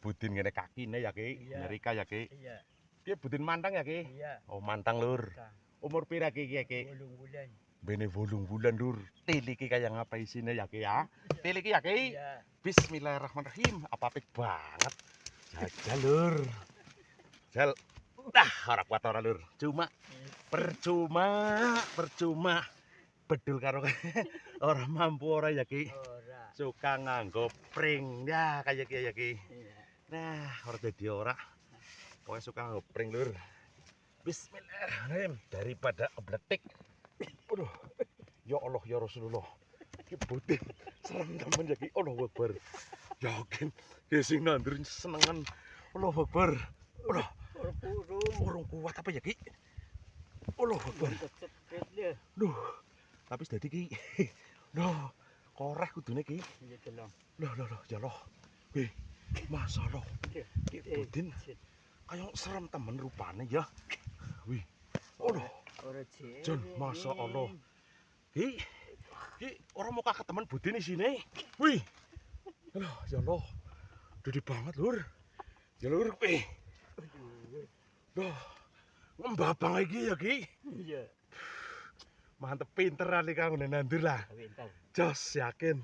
budin ngene kakine ya Ki, Iya. nyerika ya Ki. Iya. Ki budin mantang ya Ki. Iya. Oh mantang lur. Kang. Umur pira Ki ya Ki? 8 bulan. Bene 8 bulan lur. Tiliki kaya ngapa isine ya Ki ya. Tiliki ya Ki. Iya. Bismillahirrahmanirrahim. Apa apik banget. Jajal lur. Jal. Dah ora kuat ora lur. Cuma percuma bedul karo ora mampu ora ya Ki. Ora. Suka nganggo pring ya kayak Ki ya Ki. Iya. Nah, ora dadi ora. Pokoke suka nganggo pring lur. Bismillahirrahmanirrahim daripada obletik. Aduh. Ya Allah ya Rasulullah. Ki budin serem temen ya Ki. Allahu Akbar. Yakin ya sing nandur senengan. Allahu Akbar. Aduh, urung kuat apa ya Ki? Allahu Akbar. Duh. Tapi dadi Ki. Duh, koreh kudune Ki. Iya tolong. Loh, ya Allah. Wih, masalah. Ki budin kayak serem temen rupane ya. Wih. Aduh. Ora Jon, Masya Allah. Ki orang mau kakek teman budin di sini. Wih. Aduh, ya Allah. Gede banget, Lur. Ya Lur, wih. Duh. Ngembabang lagi ya, Ki. Iya. Mantep pinter ali kang nandur lah. Pintar. Jos yakin.